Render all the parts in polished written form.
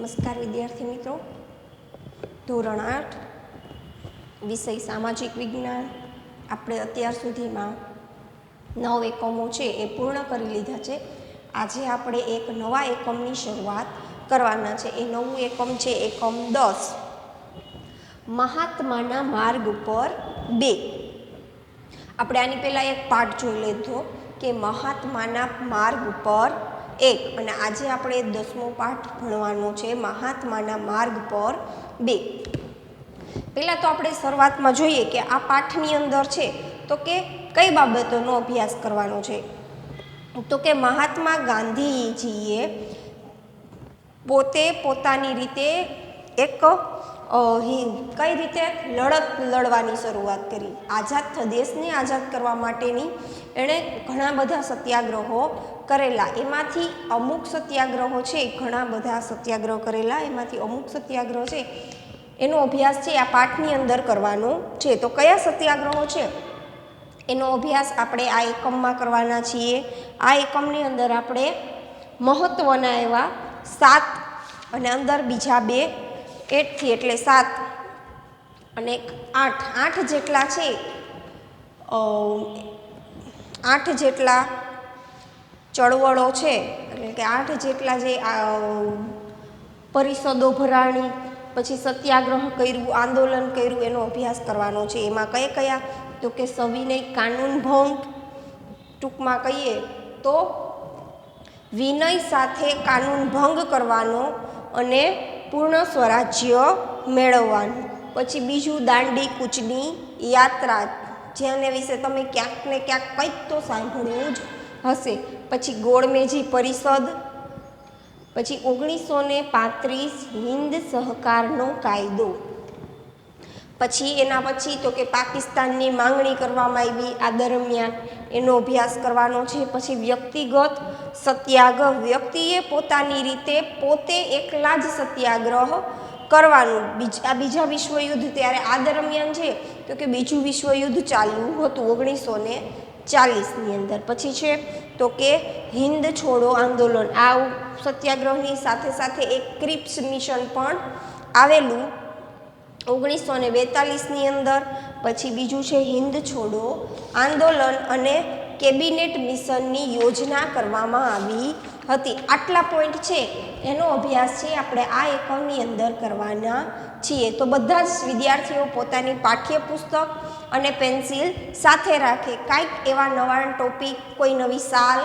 નમસ્કાર વિદ્યાર્થી મિત્રો, ધોરણ 8 વિષય સામાજિક વિજ્ઞાન આપણે અત્યાર સુધીમાં 9 એકમો છે એ પૂર્ણ કરી લીધા છે. આજે આપણે એક નવા એકમની શરૂઆત કરવાના છે. એ નવું એકમ છે એકમ 10, મહાત્માના માર્ગ ઉપર 2. આપણે આની પહેલાં એક પાઠ જોઈ લીધો કે મહાત્માના માર્ગ ઉપર 1, અને આજે આપણે 10મો પાઠ ભણવાનો છે મહાત્માના માર્ગ પર 2. પહેલાં તો આપણે શરૂઆતમાં જોઈએ કે આ પાઠની અંદર છે તો કે કઈ બાબતોનો અભ્યાસ કરવાનો છે. તો કે મહાત્મા ગાંધીજીએ પોતે પોતાની રીતે એક કઈ રીતે લડત લડવાની શરૂઆત કરી. દેશને આઝાદ કરવા માટેની એણે ઘણા બધા સત્યાગ્રહો કરેલા. એમાંથી અમુક સત્યાગ્રહો છે, ઘણા બધા સત્યાગ્રહ કરેલા, એમાંથી અમુક સત્યાગ્રહ છે એનો અભ્યાસ છે આ પાઠની અંદર કરવાનો છે. તો કયા સત્યાગ્રહો છે એનો અભ્યાસ આપણે આ એકમમાં કરવાના છીએ. આ એકમની અંદર આપણે મહત્વના એવા 7 અને અંદર બીજા 2 8 થી એટલે 7 અને 8 જેટલા છે, 8 જેટલા ચળવળો છે, એટલે કે 8 જેટલા જે પરિષદો ભરાણી, પછી સત્યાગ્રહ કર્યું, આંદોલન કર્યું, એનો અભ્યાસ કરવાનો છે. એમાં કયા તો કે સવિનય કાનૂન ભંગ, ટૂંકમાં કહીએ તો વિનય સાથે કાનૂન ભંગ કરવાનો અને પૂર્ણ સ્વરાજ્ય મેળવવાનું. પછી બીજું દાંડી કૂચની યાત્રા, જેને વિશે તમે ક્યાંક ને ક્યાંક કંઈક તો સાંભળ્યું જ હશે. પછી ગોળમેજી પરિષદ, પછી 1935 હિન્દ સહકારનો કાયદો, પછી એના પછી તો કે પાકિસ્તાનની માંગણી કરવામાં આવી આ દરમિયાન, એનો અભ્યાસ કરવાનો છે. પછી વ્યક્તિગત સત્યાગ્રહ, વ્યક્તિએ પોતાની રીતે પોતે એકલા જ સત્યાગ્રહ કરવાનું. બીજા વિશ્વયુદ્ધ ત્યારે આ દરમિયાન છે તો કે બીજું વિશ્વયુદ્ધ ચાલુ હતું 1940ની અંદર. પછી છે તો કે હિન્દ છોડો આંદોલન, આ સત્યાગ્રહની સાથે સાથે એક ક્રિપ્સ મિશન પણ આવેલું 1942ની અંદર. પછી બીજું છે હિન્દ છોડો આંદોલન અને કેબિનેટ મિશનની યોજના કરવામાં આવી હતી. આટલા પોઈન્ટ છે એનો અભ્યાસ છે આપણે આ એકમની અંદર કરવાના છીએ. તો બધા જ વિદ્યાર્થીઓ પોતાની પાઠ્યપુસ્તક અને પેન્સિલ સાથે રાખે. કાંઈક એવા નવા ટોપિક, કોઈ નવી સાલ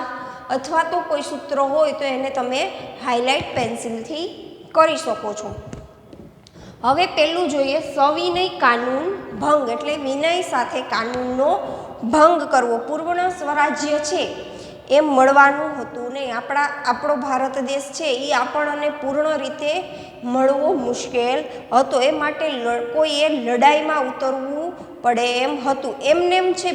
અથવા તો કોઈ સૂત્ર હોય તો એને તમે હાઇલાઇટ પેન્સિલથી કરી શકો છો. હવે પહેલું જોઈએ સવિનય કાનૂન ભંગ, એટલે વિનય સાથે કાનૂનનો ભંગ કરવો. પૂર્ણ સ્વરાજ્ય છે એ મળવાનું હતું નહીં. આપણો ભારત દેશ છે એ આપણને પૂર્ણ રીતે મળવો મુશ્કેલ હતો. એ માટે કોઈએ લડાઈમાં ઉતરવું પડે એમ હતું. એમનેમ છે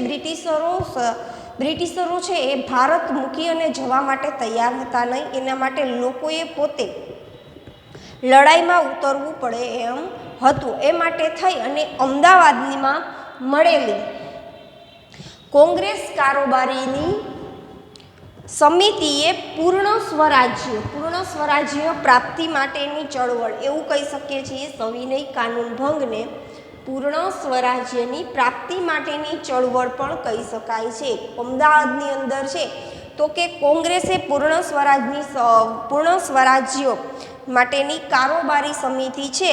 બ્રિટિશરો છે એ ભારત મૂકી અને જવા માટે તૈયાર હતા નહીં. એના માટે લોકોએ પોતે લડાઈમાં ઉતરવું પડે એમ હતું. એ માટે થઈ અને અમદાવાદમાં મળેલી કોંગ્રેસ કારોબારીની સમિતિએ પૂર્ણ સ્વરાજ્ય પ્રાપ્તિ માટેની ચળવળ, એવું કહી શકીએ છીએ સવિનય કાનૂન ભંગને પૂર્ણ સ્વરાજ્યની પ્રાપ્તિ માટેની ચળવળ પણ કહી શકાય છે. અમદાવાદની અંદર છે તો કે કોંગ્રેસે પૂર્ણ સ્વરાજ્ય માટેની કારોબારી સમિતિ છે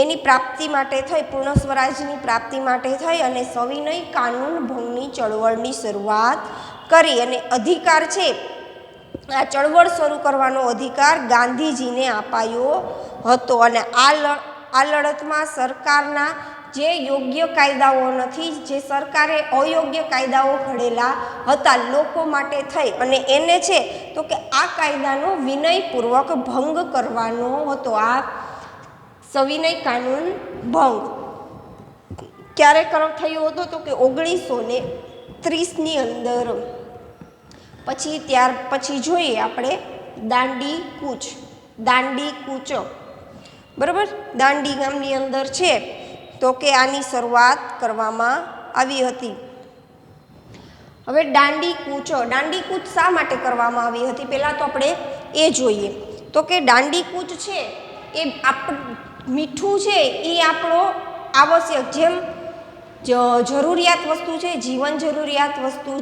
એની પ્રાપ્તિ માટે થઈ, પૂર્ણ સ્વરાજ્યની પ્રાપ્તિ માટે થઈ અને સવિનય કાનૂન ભંગની ચળવળની શરૂઆત કરી. અને અધિકાર છે, આ ચળવળ શરૂ કરવાનો અધિકાર ગાંધીજીને અપાયો હતો. અને આ લડતમાં સરકારના જે યોગ્ય કાયદાઓ નથી, જે સરકારે અયોગ્ય કાયદાઓ ઘડેલા હતા લોકો માટે થઈ અને એને છે તો કે આ કાયદાનો વિનયપૂર્વક ભંગ કરવાનો હતો. આ સવિનય કાનૂન ભંગ ક્યારે થયો હતો તો કે 1930ની અંદર. ત્યાર પછી જોઈએ આપણે દાંડી કૂચ, બરાબર. દાંડી ગામની અંદર છે તો કે આની શરૂઆત કરવામાં આવી હતી. હવે દાંડી કૂચ શા માટે કરવામાં આવી હતી પહેલાં તો આપણે એ જોઈએ. તો કે દાંડી કૂચ છે એ મીઠું છે એ આપણો આવશ્યક, જેમ જરૂરિયાત વસ્તુ છે, જીવન જરૂરિયાત વસ્તુ,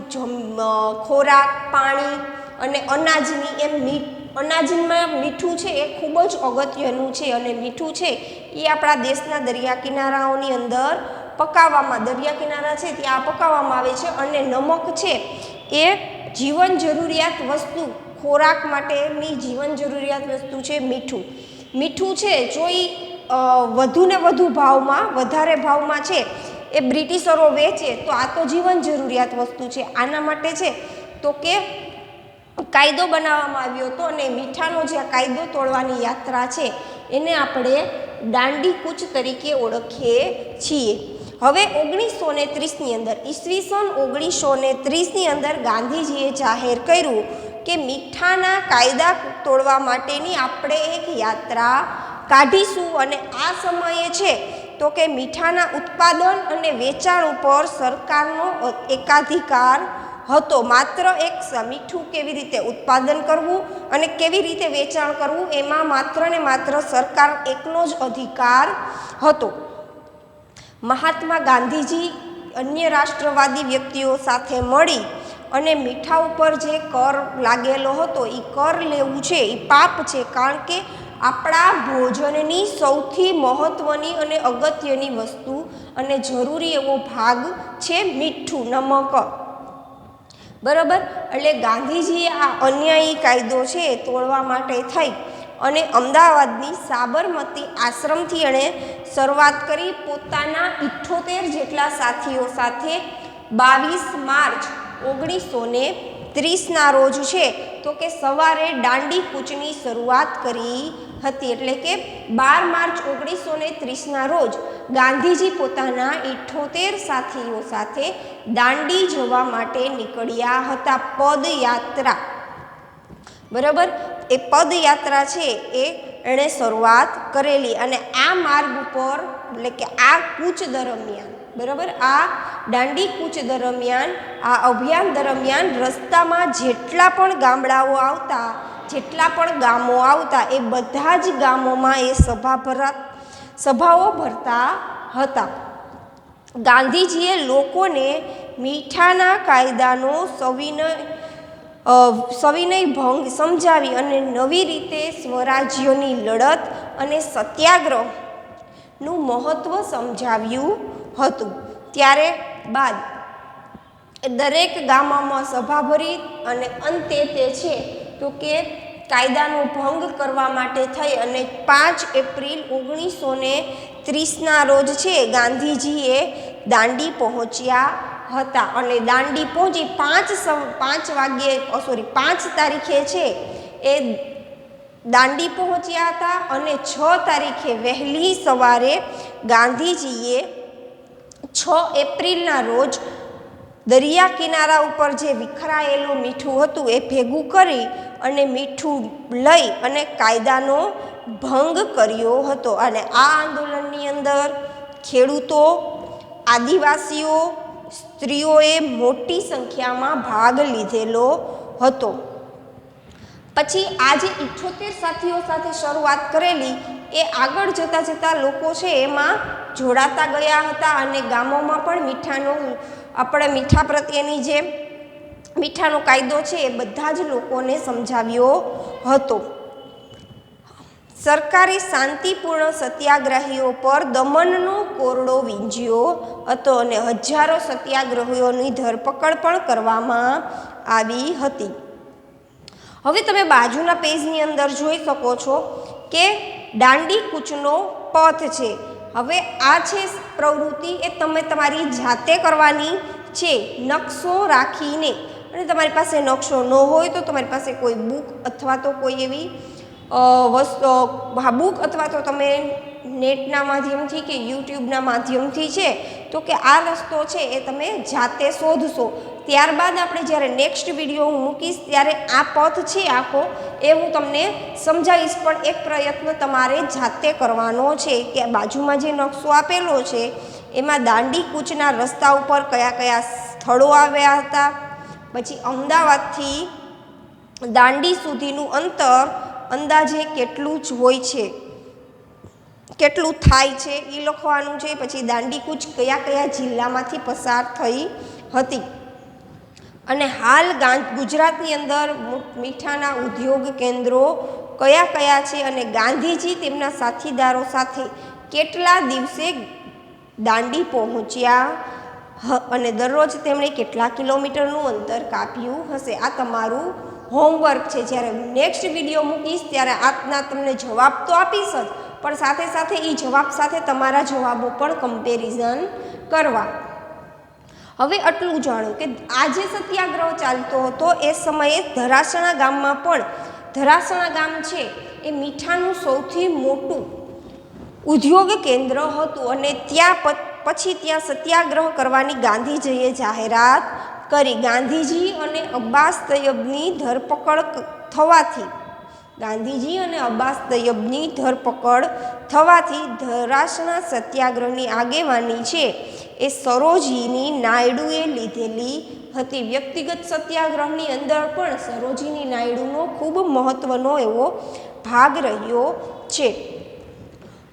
ખોરાક, પાણી અને અનાજની, એમ અનાજમાં મીઠું છે એ ખૂબ જ અગત્યનું છે. અને મીઠું છે એ આપણા દેશના દરિયા કિનારાઓની અંદર દરિયા કિનારા છે ત્યાં પકાવવામાં આવે છે. અને નમક છે એ જીવન જરૂરિયાત વસ્તુ, ખોરાક માટેની જીવન જરૂરિયાત વસ્તુ છે મીઠું છે. જો એ વધુ ને વધુ ભાવમાં, વધારે ભાવમાં છે એ બ્રિટિશરો વેચે તો આ તો જીવન જરૂરિયાત વસ્તુ છે. આના માટે છે તો કે કાયદો બનાવવામાં આવ્યો હતો, અને મીઠાનો જે કાયદો તોડવાની યાત્રા છે એને આપણે દાંડી કૂચ તરીકે ઓળખીએ છીએ. હવે 1930ની અંદર, ઈસવીસન 1930ની અંદર ગાંધીજીએ જાહેર કર્યું કે મીઠાના કાયદા તોડવા માટેની આપણે એક યાત્રા કાઢીશું. અને આ સમયે છે તો કે મીઠાના ઉત્પાદન અને વેચાણ ઉપર સરકારનો એકાધિકાર હતો. માત્ર એક મીઠું કેવી રીતે ઉત્પાદન કરવું અને કેવી રીતે વેચાણ કરવું એમાં માત્ર ને માત્ર સરકાર એકનો જ અધિકાર હતો. મહાત્મા ગાંધીજી અન્ય રાષ્ટ્રવાદી વ્યક્તિઓ સાથે મળી અને મીઠા ઉપર જે કર લાગેલો હતો એ કર લેવું છે એ પાપ છે, કારણ કે આપણા ભોજનની સૌથી મહત્ત્વની અને અગત્યની વસ્તુ અને જરૂરી એવો ભાગ છે મીઠું, નમક. બરાબર. એટલે ગાંધીજીએ આ અન્યાયી કાયદો છે તોડવા માટે થઈ અને અમદાવાદની સાબરમતી આશ્રમથી એણે શરૂઆત કરી. પોતાના 78 જેટલા સાથીઓ સાથે 22 માર્ચ 1930ના રોજ છે તો કે સવારે દાંડી કૂચની શરૂઆત કરી હતી. એટલે કે 12 માર્ચ 1930ના રોજ ગાંધીજી પોતાના 78 સાથીઓ સાથે દાંડી જવા માટે નીકળ્યા હતા, પદયાત્રા. બરાબર. એ પદયાત્રા છે એ એણે શરૂઆત કરેલી. અને આ માર્ગ ઉપર, એટલે કે આ કૂચ દરમિયાન, બરાબર, આ દાંડી કૂચ દરમિયાન, આ અભિયાન દરમિયાન રસ્તામાં જેટલા પણ ગામડાઓ આવતા, જેટલા પણ ગામો આવતા, એ બધા જ ગામોમાં એ સભાઓ ભરતા હતા. ગાંધીજીએ લોકોને મીઠાના કાયદાનો સવિનય ભંગ સમજાવી અને નવી રીતે સ્વરાજ્યની લડત અને સત્યાગ્રહનું મહત્ત્વ સમજાવ્યું હતું. ત્યારે બાદ દરેક ગામોમાં સભા ભરી અને અંતે તે છે તો કે કાયદાનો ભંગ કરવા માટે થઈ અને 5 એપ્રિલ 1930ના રોજ છે ગાંધીજીએ દાંડી પહોંચ્યા હતા. અને દાંડી પહોંચી 5 તારીખે છે એ દાંડી પહોંચ્યા હતા. અને 6 તારીખે વહેલી સવારે ગાંધીજીએ 6 એપ્રિલના રોજ દરિયા કિનારા ઉપર જે વિખરાયેલું મીઠું હતું એ ભેગું કરી અને મીઠું લઈ અને કાયદાનો ભંગ કર્યો હતો. અને આ આંદોલનની અંદર ખેડૂતો, આદિવાસીઓ, સ્ત્રીઓએ મોટી સંખ્યામાં ભાગ લીધેલો હતો. પછી આ જે 78 સાથીઓ સાથે શરૂઆત કરેલી એ આગળ જતાં લોકો છે એમાં જોડાતા ગયા હતા. અને ગામોમાં પણ આપણે મીઠા પ્રત્યેની જે મીઠાનો કાયદો છે એ બધા જ લોકોને સમજાવ્યો હતો. સરકારે શાંતિપૂર્ણ સત્યાગ્રહીઓ પર દમનનો કોરડો વીંઝ્યો હતો અને હજારો સત્યાગ્રહીઓની ધરપકડ પણ કરવામાં આવી હતી. હવે તમે બાજુના પેજની અંદર જોઈ શકો છો કે દાંડી કૂચનો પથ છે. હવે આ છે પ્રવૃત્તિ એ તમે તમારી જાતે કરવાની છે, નકશો રાખીને. અને તમારી પાસે નકશો ન હોય તો તમારી પાસે કોઈ બુક અથવા તો કોઈ એવી બુક અથવા તો તમે નેટના માધ્યમથી કે યુટ્યુબના માધ્યમથી છે તો કે આ રસ્તો છે એ તમે જાતે શોધશો. ત્યારબાદ આપણે જ્યારે નેક્સ્ટ વિડીયો હું મૂકીશ ત્યારે આ પથ છે આખો એ હું તમને સમજાવીશ. પણ એક પ્રયત્ન તમારે જાતે કરવાનો છે કે બાજુમાં જે નકશો આપેલો છે એમાં દાંડી કૂચના રસ્તા ઉપર કયા કયા સ્થળો આવ્યા હતા, પછી અમદાવાદથી દાંડી સુધીનું અંતર અંદાજે કેટલું જ હોય છે, કેટલું થાય છે એ લખવાનું છે. પછી દાંડીકૂચ કયા કયા જિલ્લામાંથી પસાર થઈ હતી. અને હાલ ગુજરાતની અંદર મીઠાના ઉદ્યોગ કેન્દ્રો કયા કયા છે અને ગાંધીજી તેમના સાથીદારો સાથે કેટલા દિવસે દાંડી પહોંચ્યા અને દરરોજ તેમણે કેટલા કિલોમીટરનું અંતર કાપ્યું હશે. આ તમારું હોમવર્ક છે. જ્યારે નેક્સ્ટ વિડીયો મૂકીશ ત્યારે આજના તમને જવાબ તો આપીશ જ, પણ સાથે સાથે એ જવાબ સાથે તમારા જવાબો પણ કમ્પેરિઝન કરવા. હવે આટલું જાણો કે આ જે સત્યાગ્રહ ચાલતો હતો એ સમયે ધરાસણા ગામમાં પણ, ધરાસણા ગામ છે એ મીઠાનું સૌથી મોટું ઉદ્યોગ કેન્દ્ર હતું અને ત્યાં પછી ત્યાં સત્યાગ્રહ કરવાની ગાંધીજીએ જાહેરાત કરી. ગાંધીજી અને અબ્બાસ તૈયબની ધરપકડ થવાથી ધરાસણા સત્યાગ્રહની આગેવાની છે એ સરોજિની નાયડુએ લીધેલી હતી. વ્યક્તિગત સત્યાગ્રહની અંદર પણ સરોજિની નાયડુનો ખૂબ મહત્વનો એવો ભાગ રહ્યો છે.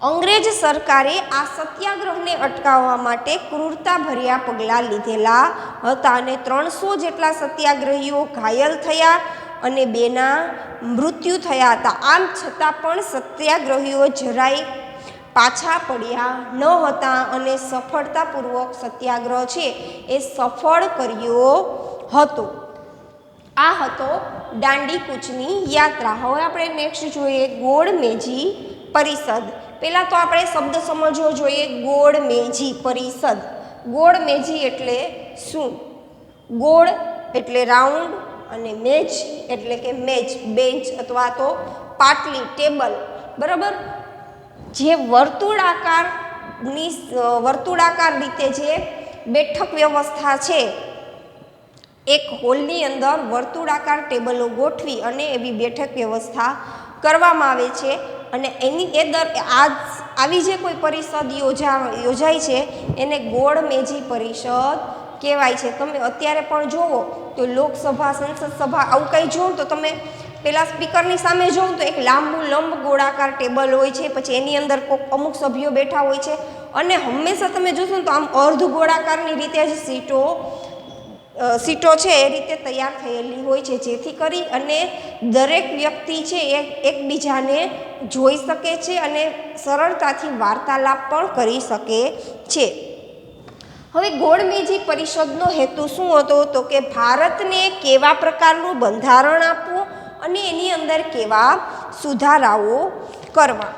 અંગ્રેજ સરકારે આ સત્યાગ્રહને અટકાવવા માટે ક્રૂરતાભર્યા પગલાં લીધેલા હતા અને 300 જેટલા સત્યાગ્રહીઓ ઘાયલ થયા અને 2ના મૃત્યુ થયા હતા. આમ છતાં પણ સત્યાગ્રહીઓ જરાય પાછા પડ્યા ન હતા અને સફળતાપૂર્વક સત્યાગ્રહ છે એ સફળ કર્યો હતો. આ હતો દાંડીકૂચની યાત્રા. હવે આપણે નેક્સ્ટ જોઈએ ગોળમેજી પરિષદ. પહેલાં તો આપણે શબ્દ સમજવો જોઈએ. ગોળમેજી પરિષદ. ગોળમેજી એટલે શું? ગોળ એટલે રાઉન્ડ અને મેજ એટલે કે મેજ, બેન્ચ અથવા તો પાટલી, ટેબલ, બરાબર. જે વર્તુળાકાર રીતે જે બેઠક વ્યવસ્થા છે, એક હોલની અંદર વર્તુળાકાર ટેબલો ગોઠવી અને એવી બેઠક વ્યવસ્થા કરવામાં આવે છે અને આવી જે કોઈ પરિષદ યોજાય છે એને ગોળમેજી પરિષદ કહેવાય છે. તમે અત્યારે પણ જુઓ તો લોકસભા, સંસદ સભા આવું કંઈ જુઓ તો તમે પેલા સ્પીકરની સામે જુઓ તો એક લંબ ગોળાકાર ટેબલ હોય છે, પછી એની અંદર અમુક સભ્યો બેઠા હોય છે અને હંમેશા તમે જોશો ને તો આમ અર્ધ ગોળાકારની રીતે જ સીટો છે એ રીતે તૈયાર થયેલી હોય છે, જેથી કરી અને દરેક વ્યક્તિ છે એ એકબીજાને જોઈ શકે છે અને સરળતાથી વાર્તાલાપ પણ કરી શકે છે. હવે ગોળમેજી પરિષદનો હેતુ શું હતો? તો કે ભારતને કેવા પ્રકારનું બંધારણ આપવું અને એની અંદર કેવા સુધારાઓ કરવા.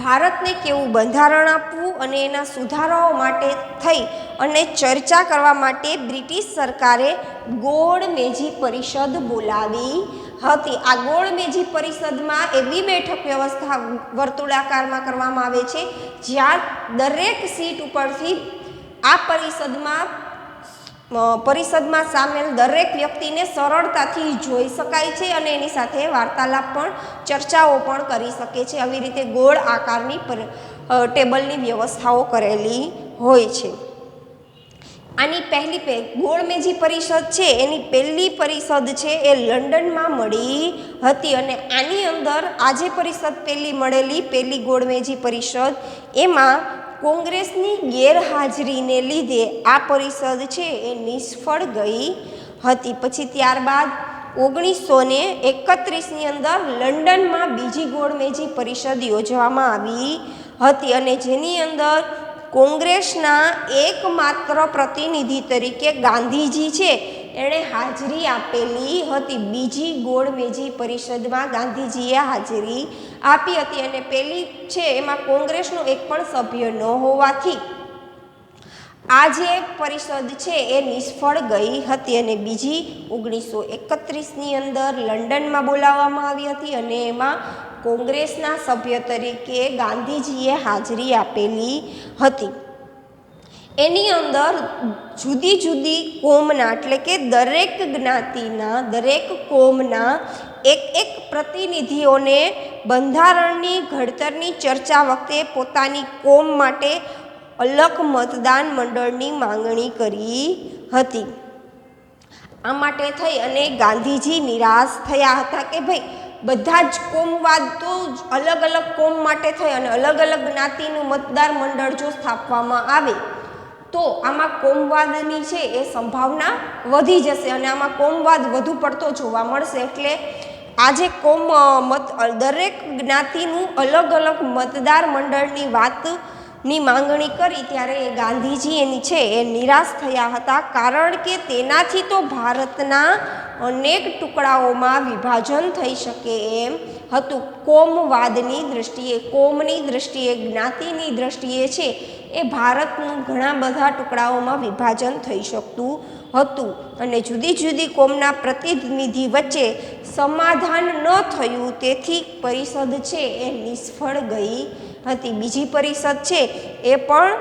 ભારતને કેવું બંધારણ આપવું અને એના સુધારાઓ માટે થઈ અને ચર્ચા કરવા માટે બ્રિટિશ સરકારે ગોળમેજી પરિષદ બોલાવી હતી. આ ગોળમેજી પરિષદમાં એવી બેઠક વ્યવસ્થા વર્તુળાકારમાં કરવામાં આવે છે જ્યાં દરેક સીટ ઉપરથી આ પરિષદમાં સામેલ દરેક વ્યક્તિને સરળતાથી જોઈ શકાય છે અને એની સાથે વાર્તાલાપ પણ, ચર્ચાઓ પણ કરી શકે છે. આવી રીતે ગોળ આકારની ટેબલની વ્યવસ્થાઓ કરેલી હોય છે. આની ગોળમેજી પરિષદ છે એની પહેલી પરિષદ છે એ લંડનમાં મળી હતી અને આની અંદર આજે પરિષદ પહેલી ગોળમેજી પરિષદ એમાં કોંગ્રેસની ગેરહાજરીને લીધે આ પરિષદ છે એ નિષ્ફળ ગઈ હતી. પછી ત્યારબાદ 1931ની અંદર લંડનમાં બીજી ગોળમેજી પરિષદ યોજવામાં આવી હતી અને જેની અંદર કોંગ્રેસના એકમાત્ર પ્રતિનિધિ તરીકે ગાંધીજી છે એણે હાજરી આપેલી હતી. બીજી ગોળમેજી પરિષદમાં ગાંધીજીએ હાજરી આપી હતી અને પહેલી છે એમાં કોંગ્રેસનો એક પણ સભ્ય ન હોવાથી આ જે પરિષદ છે એ નિષ્ફળ ગઈ હતી અને બીજી 1931ની અંદર લંડનમાં બોલાવવામાં આવી હતી અને એમાં કોંગ્રેસના સભ્ય તરીકે ગાંધીજીએ હાજરી આપેલી હતી. એની અંદર જુદી જુદી કોમના એટલે કે દરેક જ્ઞાતિના, દરેક કોમના એક પ્રતિનિધિઓને બંધારણની ઘડતરની ચર્ચા વખતે પોતાની કોમ માટે અલગ મતદાન મંડળની માંગણી કરી હતી. આ માટે થઈ અને ગાંધીજી નિરાશ થયા હતા કે ભાઈ બધા જ કોમવાદ તો અલગ અલગ કોમ માટે થઈ અને અલગ અલગ જ્ઞાતિનું મતદાર મંડળ જો સ્થાપવામાં આવે તો આમાં કોમવાદની છે એ સંભાવના વધી જશે અને આમાં કોમવાદ વધુ પડતો જોવા મળશે. એટલે આજે દરેક જ્ઞાતિનું અલગ અલગ મતદાર મંડળની વાતની માંગણી કરી ત્યારે ગાંધીજી એની છે એ નિરાશ થયા હતા, કારણ કે તેનાથી તો ભારતના અનેક ટુકડાઓમાં વિભાજન થઈ શકે એમ હતું. કોમવાદની દ્રષ્ટિએ, કોમની દ્રષ્ટિએ, જ્ઞાતિની દ્રષ્ટિએ છે એ ભારતનું ઘણા બધા ટુકડાઓમાં વિભાજન થઈ શકતું હતું અને જુદી જુદી કોમના પ્રતિનિધિ વચ્ચે સમાધાન ન થયું, તેથી પરિષદ છે એ નિષ્ફળ ગઈ હતી. બીજી પરિષદ છે એ પણ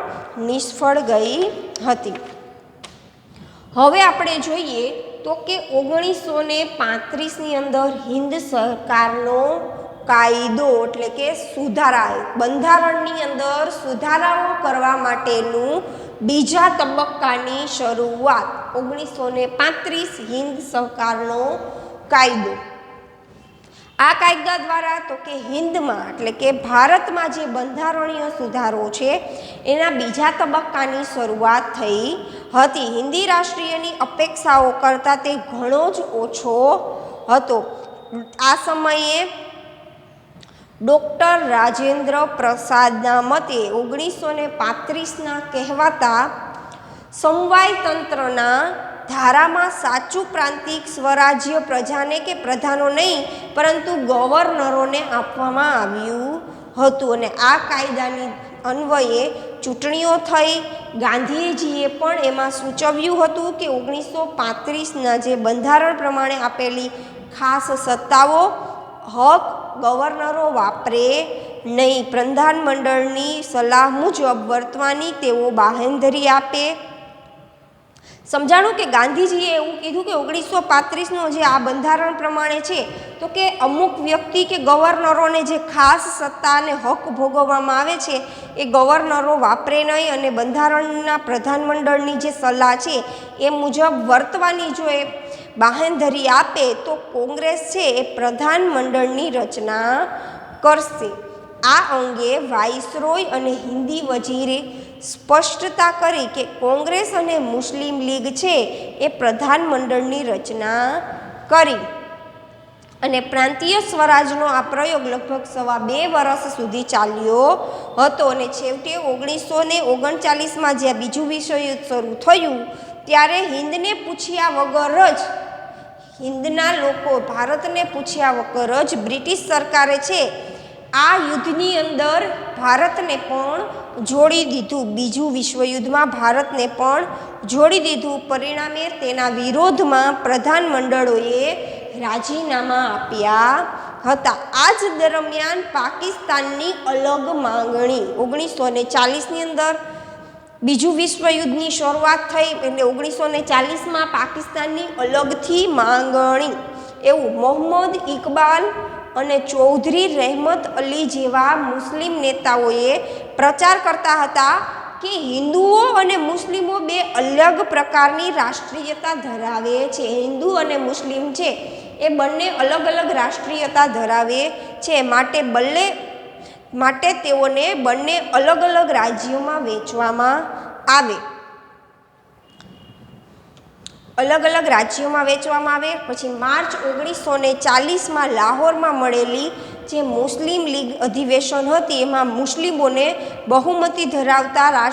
નિષ્ફળ ગઈ હતી. હવે આપણે જોઈએ તો કે 1935ની અંદર હિન્દ સરકારનો કાયદો એટલે કે સુધારા, બંધારણની અંદર સુધારાઓ કરવા માટેનું બીજા તબક્કાની શરૂઆત 1935 હિન્દ સરકારનો કાયદો. આ કાયદા દ્વારા તો કે હિન્દમાં એટલે કે ભારતમાં જે બંધારણીય સુધારો છે એના બીજા તબક્કાની શરૂઆત થઈ હતી. હિન્દી રાષ્ટ્રીયની અપેક્ષાઓ કરતાં તે ઘણો જ ઓછો હતો. આ સમયે ડૉક્ટર રાજેન્દ્ર પ્રસાદના મતે 1935ના કહેવાતા સમવાય તંત્રના ધારામાં સાચું પ્રાંતિક સ્વરાજ્ય પ્રજાને કે પ્રધાનો નહીં પરંતુ ગવર્નરોને આપવામાં આવ્યું હતું અને આ કાયદાની અન્વયે ચૂંટણીઓ થઈ. ગાંધીજીએ પણ એમાં સૂચવ્યું હતું કે 1935ના જે બંધારણ પ્રમાણે આપેલી ખાસ સત્તાઓ હક ગવર્નરો વાપરે નહીં, પ્રધાનમંડળની સલાહ મુજબ વર્તવાની તેઓ બાંહેધરી આપે. સમજાણું કે ગાંધીજીએ એવું કીધું કે 1935નો જે આ બંધારણ પ્રમાણે છે તો કે અમુક વ્યક્તિ કે ગવર્નરોને જે ખાસ સત્તા અને હક ભોગવવામાં આવે છે એ ગવર્નરો વાપરે નહીં અને બંધારણના પ્રધાનમંડળની જે સલાહ છે એ મુજબ વર્તવાની જો એ બાંહેધરી આપે તો કોંગ્રેસ છે એ પ્રધાનમંડળની રચના કરશે. આ અંગે વાઇસરોય અને હિન્દી વજીરે સ્પષ્ટતા કરી કે કોંગ્રેસ અને મુસ્લિમ લીગ છે એ પ્રધાનમંડળની રચના કરી અને પ્રાંતીય સ્વરાજનો આ પ્રયોગ લગભગ 2.25 વર્ષ સુધી ચાલ્યો હતો અને છેવટે 1939માં જ્યાં બીજું વિશ્વયુદ્ધ શરૂ થયું ત્યારે હિન્દને પૂછ્યા વગર જ, હિન્દના લોકો ભારતને પૂછ્યા વગર જ બ્રિટિશ સરકારે છે આ યુદ્ધની અંદર ભારતને પણ જોડી દીધું. બીજું વિશ્વયુદ્ધમાં ભારતને પણ જોડી દીધું. પરિણામે તેના વિરોધમાં પ્રધાનમંડળોએ રાજીનામા આપ્યા હતા. આ જ દરમિયાન પાકિસ્તાનની અલગ માંગણી 1940ની અંદર બીજું વિશ્વયુદ્ધની શરૂઆત થઈ એટલે 1940માં પાકિસ્તાનની અલગથી માંગણી, એવું મોહમ્મદ ઇકબાલ અને ચૌધરી રહેમત અલી જેવા મુસ્લિમ નેતાઓએ પ્રચાર કરતા હતા કે હિન્દુઓ અને મુસ્લિમો બે અલગ પ્રકારની રાષ્ટ્રીયતા ધરાવે છે. હિન્દુ અને મુસ્લિમ છે એ બંને અલગ અલગ રાષ્ટ્રીયતા ધરાવે છે, માટે તેઓને બંને અલગ અલગ રાજ્યોમાં વહેંચવામાં આવે. પછી માર્ચ 1940માં લાહોરમાં મળેલી જે મુસ્લિમ લીગ અધિવેશન હતી એમાં મુસ્લિમોને બહુમતી ધરાવતા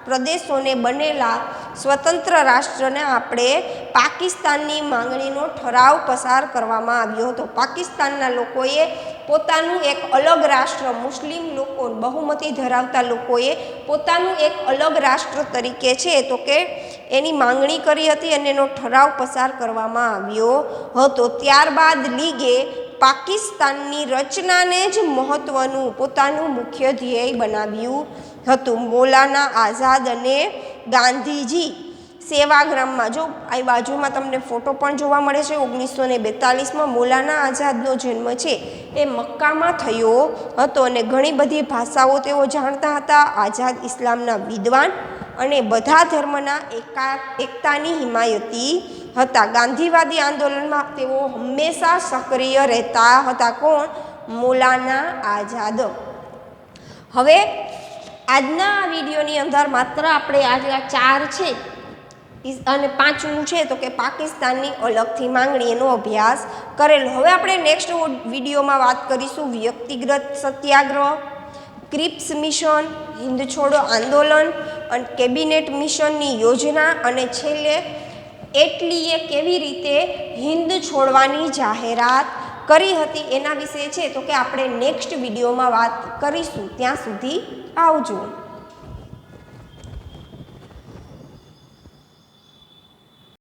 પ્રદેશોને બનેલા સ્વતંત્ર રાષ્ટ્રને આપણે પાકિસ્તાનની માંગણીનો ઠરાવ પસાર કરવામાં આવ્યો હતો. પાકિસ્તાનના લોકોએ પોતાનું એક અલગ રાષ્ટ્ર, મુસ્લિમ લોકો બહુમતી ધરાવતા લોકોએ પોતાનું એક અલગ રાષ્ટ્ર તરીકે છે તો કે એની માંગણી કરી હતી અને એનો ઠરાવ પસાર કરવામાં આવ્યો હતો. ત્યારબાદ લીગે પાકિસ્તાનની રચનાને જ મહત્વનું પોતાનું મુખ્ય ધ્યેય બનાવ્યું હતું. મૌલાના આઝાદ અને ગાંધીજી સેવાગ્રામમાં, જો આ બાજુમાં તમને ફોટો પણ જોવા મળે છે, 1942માં મૌલાના આઝાદનો જન્મ છે એ મક્કામાં થયો હતો અને ઘણી બધી ભાષાઓ તેઓ જાણતા હતા. આઝાદ ઇસ્લામના વિદ્વાન અને બધા ધર્મના એકતાની હિમાયતી હતા. ગાંધીવાદી આંદોલનમાં તેઓ હંમેશા સક્રિય રહેતા હતા. કોણ? મૌલાના આઝાદ. હવે આજના વિડીયોની અંદર માત્ર આપણે આ 4 છે અને 5મું છે તો કે પાકિસ્તાનની અલગથી માંગણી, એનો અભ્યાસ કરેલો. હવે આપણે નેક્સ્ટ વિડીયોમાં વાત કરીશું વ્યક્તિગત સત્યાગ્રહ, ક્રિપ્સ મિશન, હિન્દ છોડો આંદોલન અને કેબિનેટ મિશનની યોજના, અને છેલ્લે એટલીએ કેવી રીતે હિન્દ છોડવાની જાહેરાત કરી હતી એના વિશે છે તો કે આપણે નેક્સ્ટ વિડીયોમાં વાત કરીશું. ત્યાં સુધી આવજો.